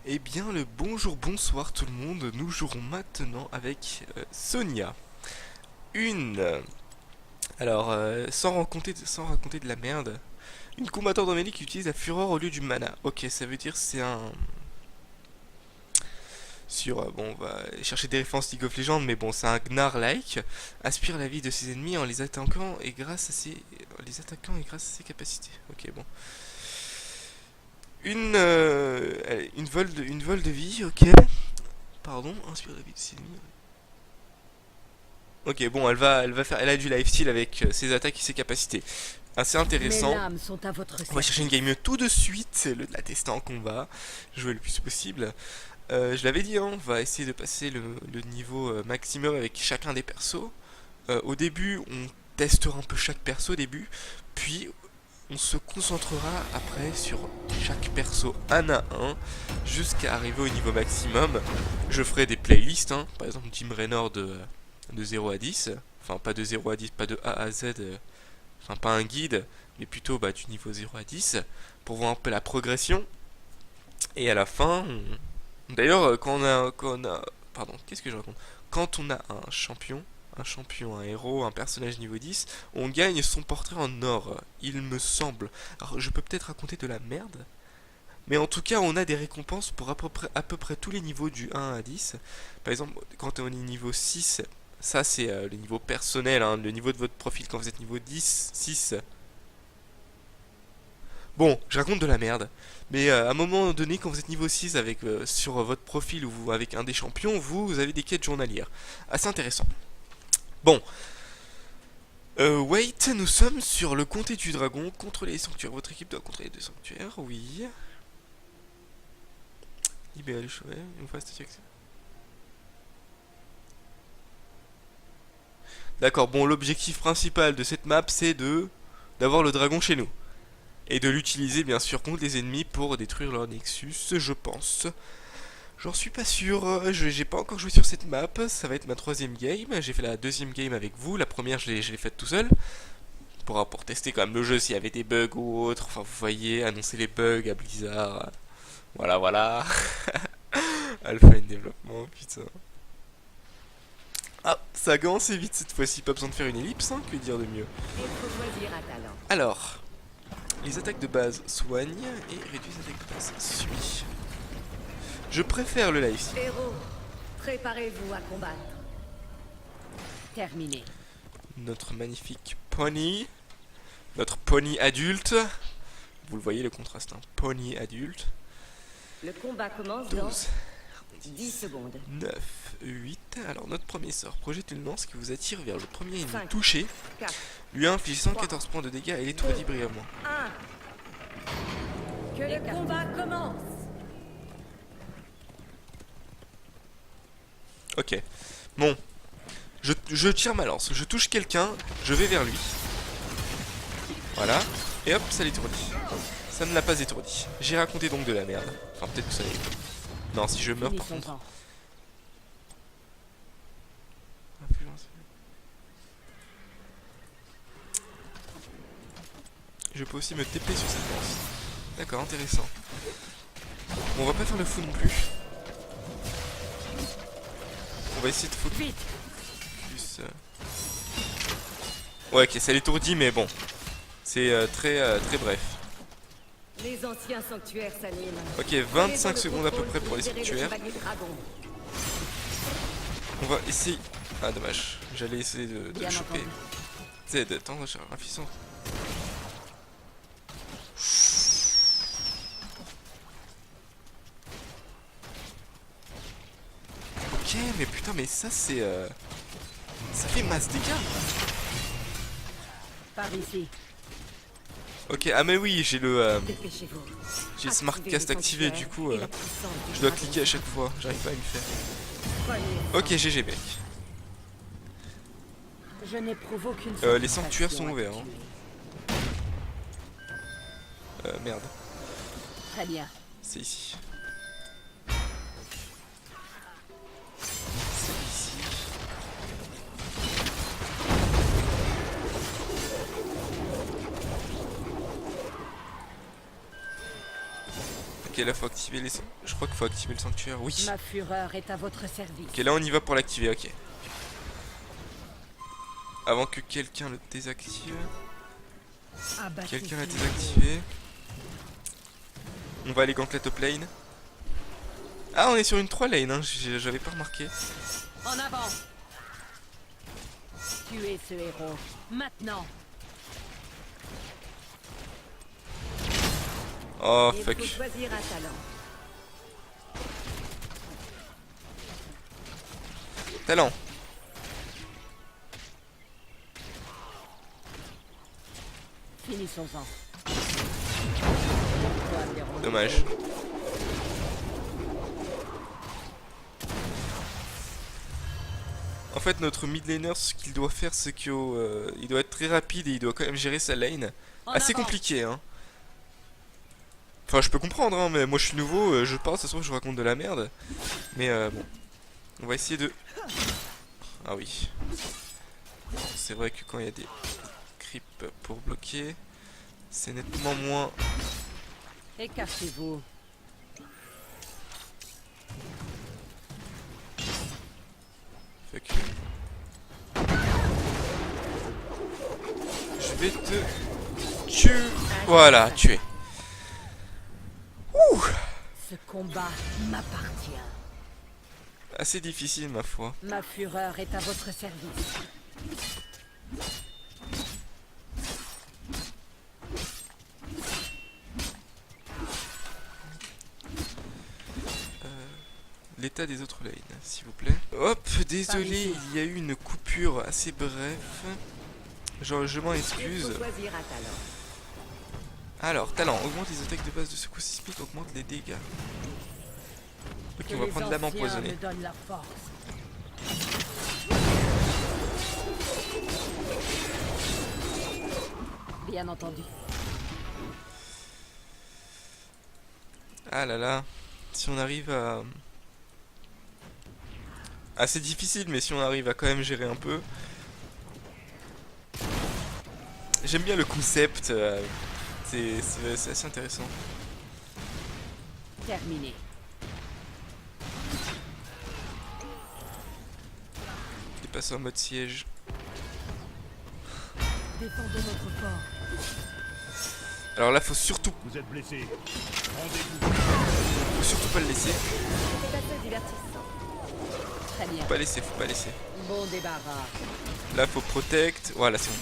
Eh bien, le bonjour, bonsoir tout le monde. Nous jouerons maintenant avec Sonia. Une. Sans raconter de la merde. Une combattante d'Amélie qui utilise la fureur au lieu du mana. Ok, ça veut dire c'est un. Bon, on va chercher des références League of Legends, mais bon, c'est un Gnar-like. Aspire la vie de ses ennemis en les attaquant et grâce à ses capacités. Ok, bon. Une vol de vie, ok. Pardon, inspire la vie de ses ennemis. Ok, bon, elle a du lifesteal avec ses attaques et ses capacités. Assez Mes intéressant. lames sont à votre On va chercher une service. game tout de suite, c'est la tester en combat, jouer le plus possible. Je l'avais dit, hein, on va essayer de passer le niveau maximum avec chacun des persos. Au début, on testera un peu chaque perso au début, puis on se concentrera après sur chaque perso un à un, jusqu'à arriver au niveau maximum. Je ferai des playlists, hein, par exemple Jim Raynor de 0 à 10, enfin pas de 0 à 10, pas de A à Z, enfin pas un guide, mais plutôt du niveau 0 à 10, pour voir un peu la progression. Et à la fin, d'ailleurs, pardon, qu'est-ce que je raconte? Quand on a un champion, un héros, un personnage niveau 10, on gagne son portrait en or, il me semble. Alors, je peux peut-être raconter de la merde, mais en tout cas, on a des récompenses pour à peu près tous les niveaux du 1 à 10. Par exemple, quand on est niveau 6, ça c'est le niveau personnel, hein, le niveau de votre profil quand vous êtes niveau 10, 6. Bon, je raconte de la merde. Mais à un moment donné, quand vous êtes niveau 6 sur votre profil ou avec un des champions, vous avez des quêtes journalières. Assez intéressant. Bon, wait, nous sommes sur le comté du dragon, contrôler les sanctuaires. Votre équipe doit contrôler les deux sanctuaires, oui. Libérer les chevaux, une fois c'est accès. D'accord, bon, l'objectif principal de cette map, c'est d'avoir le dragon chez nous. Et de l'utiliser, bien sûr, contre les ennemis pour détruire leur Nexus, je pense. J'en suis pas sûr, j'ai pas encore joué sur cette map, ça va être ma troisième game. J'ai fait la deuxième game avec vous, la première je l'ai faite tout seul. Pour tester quand même le jeu s'il y avait des bugs ou autre. Enfin, vous voyez, annoncer les bugs à Blizzard. Voilà, voilà. Alpha in développement, putain. Ah, ça a commencé vite cette fois-ci, pas besoin de faire une ellipse, hein, que dire de mieux. Il faut choisir un talent. Alors, les attaques de base soignent et réduisent les attaques de base suit. Je préfère le lifesteal. Héros, préparez-vous à combattre. Terminé. Notre magnifique pony. Notre pony adulte. Vous le voyez, le contraste, un pony adulte. Le combat commence 12, dans 10 secondes. 9, 8. Alors, notre premier sort projette une lance qui vous attire vers le premier ennemi 5, touché. 4, Lui inflige 114 points de dégâts et l'étourdit brièvement. 1. Que le combat commence. Ok. Bon. Je tire ma lance. Je touche quelqu'un. Je vais vers lui. Voilà. Et hop, ça l'étourdit. Ça ne l'a pas étourdi. J'ai raconté donc de la merde. Enfin, peut-être que ça l'est. Non, si je meurs par contre. Finissons-en. Je peux aussi me TP sur cette lance. D'accord, intéressant. Bon, on va pas faire le fou non plus. On va essayer de focus Vite. plus. Ouais, ok, ça l'étourdit, mais bon. C'est très bref. Les anciens sanctuaires s'animent. Ok, 25 secondes à peu près pour les sanctuaires. On va essayer. Ah, dommage. J'allais essayer de le choper. Z, attends, j'ai un puissant. Ok, mais putain, mais ça c'est. Ça fait masse dégâts. Par ici. Ok, ah, mais oui, Dépêchez-vous. j'ai le smart cast activé, du coup, je dois cliquer à chaque fois. J'arrive pas à le faire. Ok, GG, mec. Je n'éprouve aucune Les sanctuaires sont ouverts. Hein. Merde. Très bien. C'est ici. C'est ici. Ok, là faut activer les... Je crois qu'il faut activer le sanctuaire, oui. Ma fureur est à votre service. Ok, là on y va pour l'activer, ok. Avant que quelqu'un le désactive. Abattez Quelqu'un l'a tout. désactivé. On va aller gauntlet top lane. Ah, on est sur une 3 lane, hein, j'avais pas remarqué. En avant. Tuez ce héros. Maintenant. Oh Il fuck. faut choisir un talent. Talent. Finissons-en. Dommage. En fait, notre mid laner, ce qu'il doit faire, c'est qu'il doit être très rapide et il doit quand même gérer sa lane. En Assez avant. compliqué, hein. Enfin, je peux comprendre, hein, mais moi je suis nouveau, je pense, ça se trouve, je raconte de la merde. Mais bon, on va essayer de... Ah oui. C'est vrai que quand il y a des creeps pour bloquer, c'est nettement moins... Écartez-vous. Fuck. Je vais te... tuer. Voilà, tuer. Ouh. Ce combat m'appartient. Assez difficile, ma foi. Ma fureur est à votre service. L'état des autres lanes, s'il vous plaît. Hop, désolé, il y a eu une coupure assez bref. Genre, je m'en Il excuse. faut choisir un talent. Alors, talent, augmente les attaques de base de secousse sismique, augmente les dégâts. Ok, on va prendre l'âme empoisonnée. Me donne la force. Bien entendu. Ah là là, si on arrive à... Ah, c'est difficile, mais si on arrive à quand même gérer un peu... J'aime bien le concept, c'est assez intéressant. Terminé. Il est passé en mode siège. Défendons notre fort. Alors là, faut surtout Vous êtes blessé. Rendez-vous. pas le laisser. C'est assez divertissant. Très bien. Faut pas laisser, faut pas laisser. Bon débarras. Là, faut protect. Voilà, c'est bon.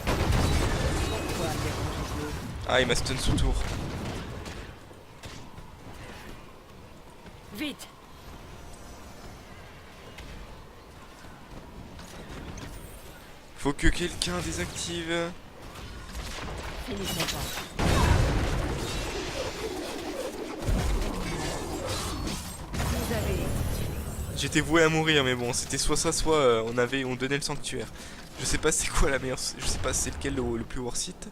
Pourquoi dérangez-vous? Ah, il m'a stun sous tour. Vite. Faut que quelqu'un désactive. Finissons-en. Vous avez... J'étais voué à mourir, mais bon, c'était soit ça, soit on donnait le sanctuaire. Je sais pas c'est quoi la meilleure, je sais pas c'est lequel le plus worth it.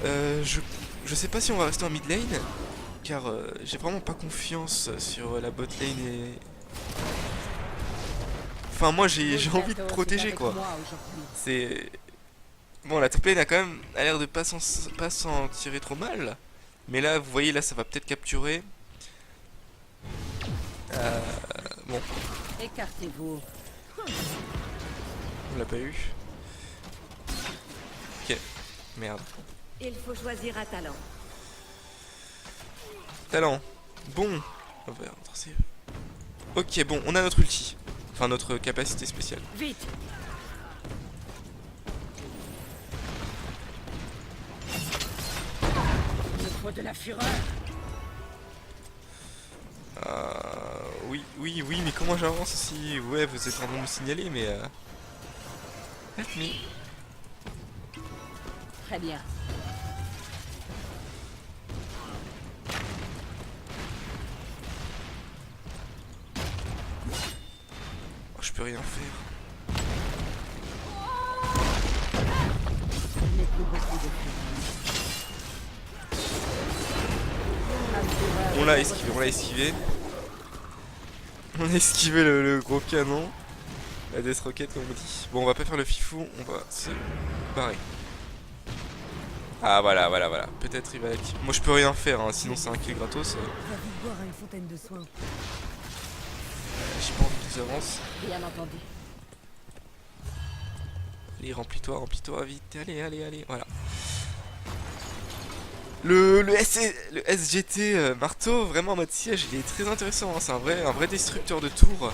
Je sais pas si on va rester en mid lane, car j'ai vraiment pas confiance sur la bot lane et... Enfin moi j'ai envie de protéger quoi. C'est... Bon, la top lane a quand même l'air de pas s'en tirer trop mal. Mais là, vous voyez, là ça va peut-être capturer. Bon, Écartez-vous. on l'a pas eu. Ok, merde. Il faut choisir un talent. Talent. Bon. On va rentrer. Ok, bon, on a notre ulti. Enfin, notre capacité spéciale. Vite. Il me faut de la fureur. Oui, oui, oui, mais comment j'avance si... Ouais, vous êtes en train de me signaler, mais... Help me. Très bien. Oh, je peux rien faire. Je n'ai plus beaucoup de fureur. Ma fureur On l'a est à esquivé, votre on l'a esquivé. On a esquivé le gros canon. La Death Rocket comme on dit. Bon, on va pas faire le fifou, on va se barrer. Ah voilà, voilà, voilà. Peut-être il va l'activer. Moi je peux rien faire, hein, sinon c'est un kill gratos. Va vite boire à une fontaine de soins. J'ai pas envie qu'ils avancent. Bien entendu. Allez, remplis-toi vite. Allez, allez, allez, voilà. Le SGT marteau, vraiment en mode siège, il est très intéressant. Hein. C'est un vrai destructeur de tours.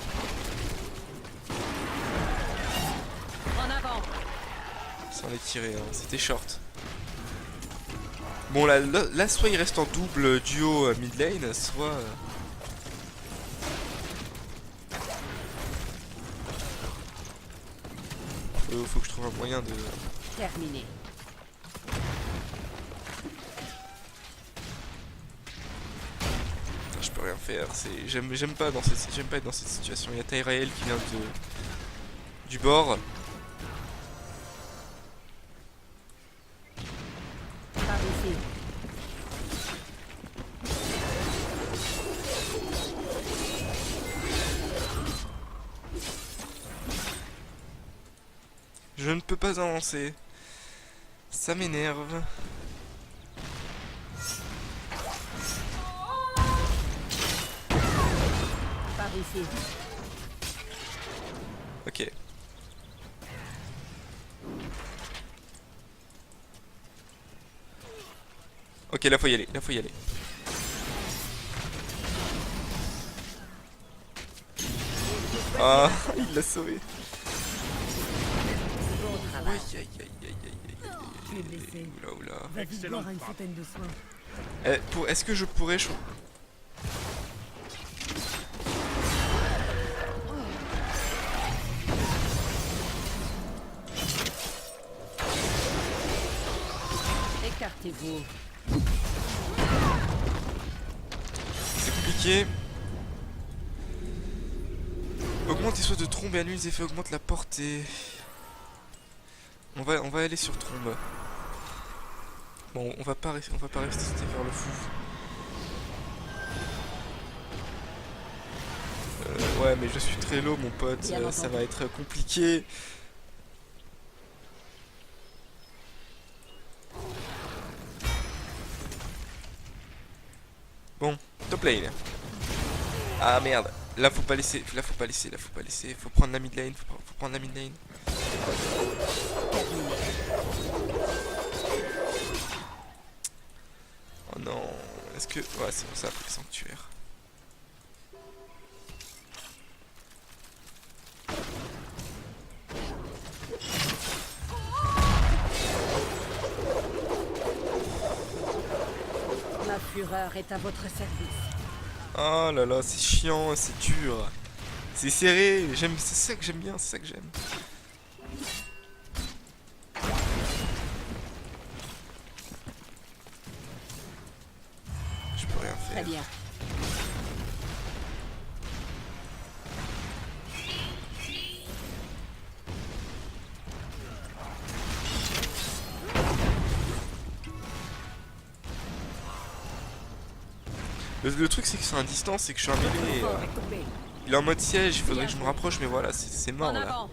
En avant. Ça en est tiré, hein. C'était short. Bon, là, soit il reste en double duo mid lane, soit. Faut que je trouve un moyen de. Terminé. Je peux rien faire. J'aime pas être dans cette situation. Il y a Tyrael qui vient du bord. Par ici. Je ne peux pas avancer. Ça m'énerve. Par ici. Ok. Ok, là faut y aller, Ah, il l'a sauvé. Bon travail. Aïe aïe aïe aïe aïe aïe Tu es blessé. Oula oula. Va vite Excellent boire à une frappe. fontaine de soins. Est-ce que je pourrais Écartez-vous. C'est compliqué. Augmente les sauts de trombe et annule les effets, augmente la portée. On va aller sur trombe. Bon, on va pas rester faire le fou. Ouais, mais je suis très low, mon pote. Bien Ça entendu. va être compliqué. Bon, top lane. Ah merde. Là faut pas laisser. Faut prendre la mid lane. Faut prendre la mid lane. Oh non. Est-ce que. Ouais, c'est pour ça après le sanctuaire. Ma fureur est à votre service. Oh là là, c'est chiant, c'est dur. C'est serré, c'est ça que j'aime bien, c'est ça que j'aime. Je peux rien Très faire. bien. Le truc c'est que c'est un distance, c'est que je suis un mêlé. Il est en mode siège, il faudrait que je me rapproche, mais voilà, c'est mort En là. avant.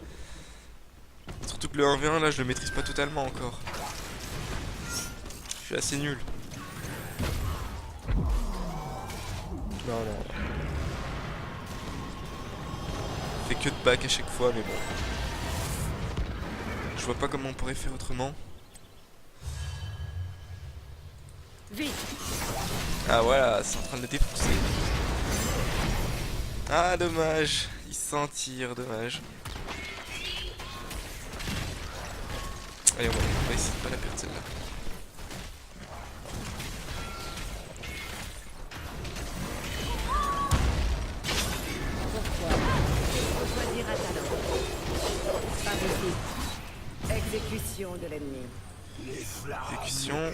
Surtout que le 1v1 là, je le maîtrise pas totalement encore. Je suis assez nul. Non, non. Je fais que de back à chaque fois, mais bon. Je vois pas comment on pourrait faire autrement. Vite. Ah voilà, c'est en train de le défoncer. Ah dommage, il s'en tire, dommage. Allez, on va essayer de pas la perdre celle-là. Pourquoi? Choisir un talent. Par ici. Exécution de l'ennemi. Exécution.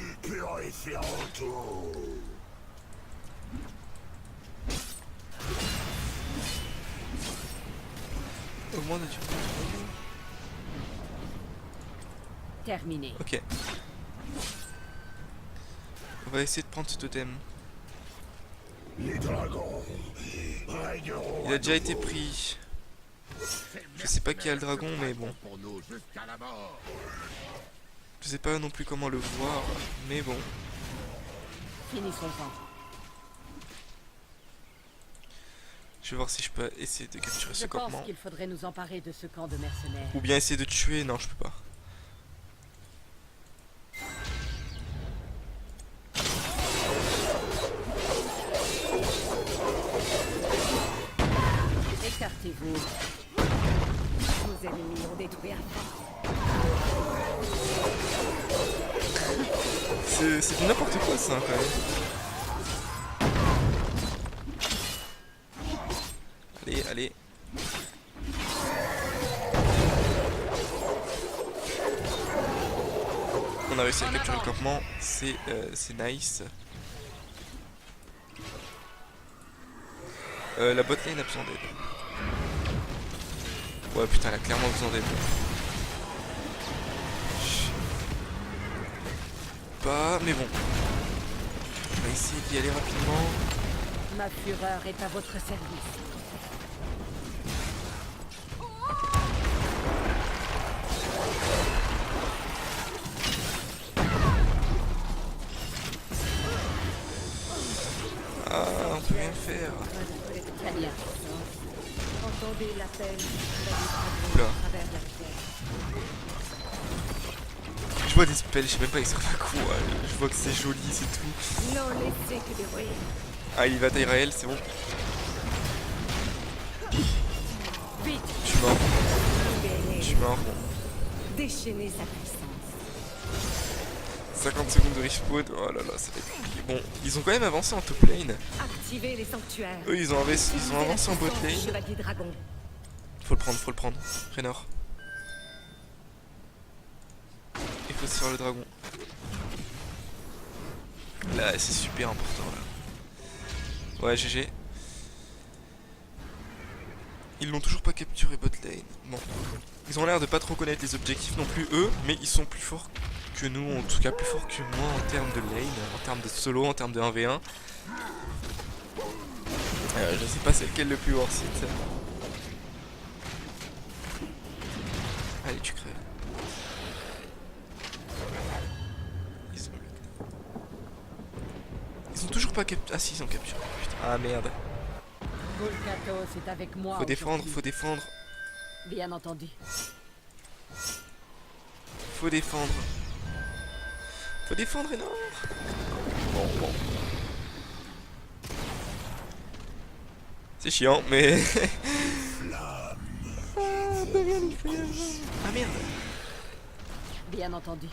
Augmente la durée. Terminé. Ok. On va essayer de prendre ce totem. Les dragons régneront. Il a déjà été pris. Je sais pas qui a le dragon, mais bon. Pour nous jusqu'à la mort. Je sais pas non plus comment le voir, mais bon. Finissons-en. Je vais voir si je peux essayer de capturer ce Je pense campement. qu'il faudrait nous emparer de ce camp de mercenaires. Ou bien essayer de tuer. Non, je peux pas. Écartez-vous. Nos ennemis ont détruit un fort. C'est du n'importe quoi ça quand même. Allez, allez. On a réussi à capturer le campement, c'est nice. La botlane a besoin d'aide. Ouais putain, elle a clairement besoin d'aide. Pas, mais bon. On va essayer d'y aller rapidement. Ma fureur est à votre service. Ah, on peut rien faire. Très bien. Entendez l'appel de la Oula. à travers la terre. Je vois des spells, je sais même pas ils servent à quoi. Je vois que c'est joli, c'est tout. Non laissez que des ruines. Ah, il y va taille réelle, c'est bon. Vite, Je suis mort. libérez. Je suis mort. Bon. Déchaînez sa puissance. 50 secondes de respawn. Oh là là, ça va être compliqué. Bon, ils ont quand même avancé en top lane. Activez les sanctuaires. Eux, ils ont avancé en bot lane. Chevalier dragon. Faut le prendre. Raynor. Il faut se faire le dragon. Là, c'est super important là. Ouais, GG. Ils l'ont toujours pas capturé bot lane. Bon. Ils ont l'air de pas trop connaître les objectifs non plus eux, mais ils sont plus forts que nous, en tout cas plus forts que moi en termes de lane, en termes de solo, en termes de 1v1. Je sais pas c'est lequel le plus worth it. Allez, tu crèves. Ils ont toujours pas capturé. Ah si, ils ont capturé. Putain. Ah merde. Golgatos est avec moi. Faut défendre, aujourd'hui. faut défendre. Bien entendu. Faut défendre. Faut défendre, Raynor. Bon. C'est chiant, mais... Ah merde. Bien entendu.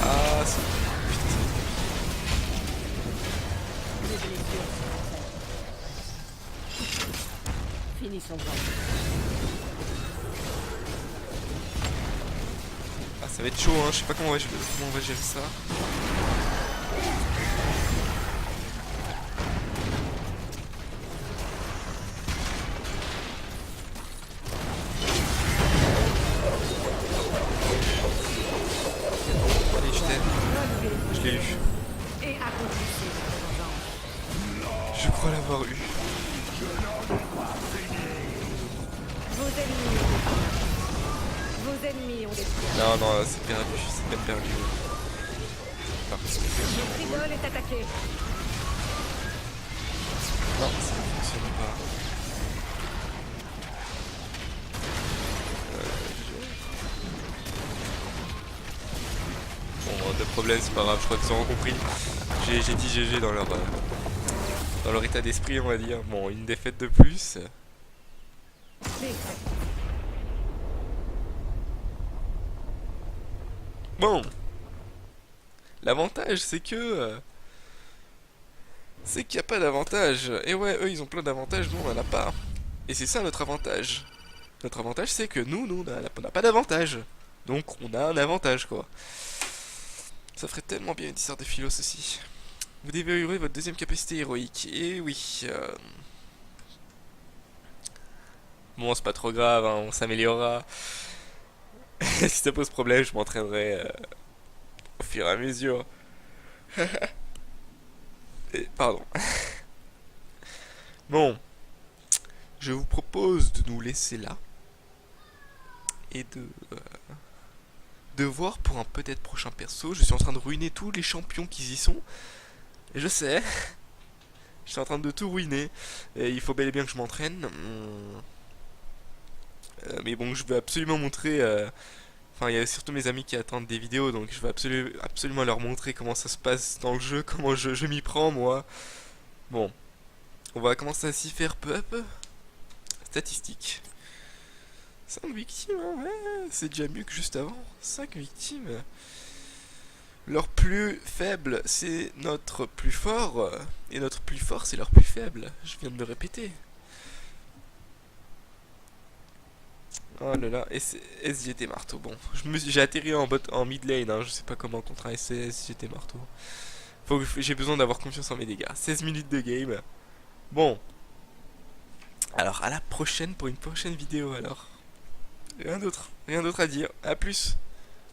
Ah, c'est... Les blessures sont faites. Finissons-en. Ah, ça va être chaud, hein. Je sais pas comment on va gérer ça. Allez, je t'aime. Je l'ai eu. Et accomplissez votre vengeance. Je crois l'avoir eu. Vos ennemis ont détruit. Non, c'est perdu. C'est peine perdu. Par contre, Notre idole est attaquée. non, ça ne fonctionne pas. Bon, de problème, c'est pas grave, je crois qu'ils ont compris. J'ai dit GG dans leur état d'esprit, on va dire. Bon, une défaite de plus. Bon, l'avantage c'est que c'est qu'il n'y a pas d'avantage. Et ouais, eux ils ont plein d'avantages, nous on en a pas. Et c'est ça notre avantage. Notre avantage c'est que nous on n'a pas d'avantage. Donc on a un avantage quoi. Ça ferait tellement bien une histoire de philo ceci. Vous déverrouillerez votre deuxième capacité héroïque. Et oui. Bon, c'est pas trop grave, hein, on s'améliorera. Si ça pose problème, je m'entraînerai fur et à mesure. Pardon. Bon, je vous propose de nous laisser là et de voir pour un peut-être prochain perso. Je suis en train de ruiner tous les champions qui y sont. Et je sais, je suis en train de tout ruiner. Et il faut bel et bien que je m'entraîne. Mais bon, je veux absolument montrer. Enfin, il y a surtout mes amis qui attendent des vidéos, donc je veux absolument leur montrer comment ça se passe dans le jeu, comment je m'y prends moi. Bon, on va commencer à s'y faire peu à peu. Statistiques. 5 victimes, hein, ouais, c'est déjà mieux que juste avant. 5 victimes. Leur plus faible, c'est notre plus fort. Et notre plus fort, c'est leur plus faible. Je viens de me répéter. Oh là là, SGT marteau. Bon, j'ai atterri en mid lane, hein, je sais pas comment contre un SGT marteau. J'ai besoin d'avoir confiance en mes dégâts. 16 minutes de game. Bon. Alors, à la prochaine pour une prochaine vidéo alors. Rien d'autre à dire. À plus.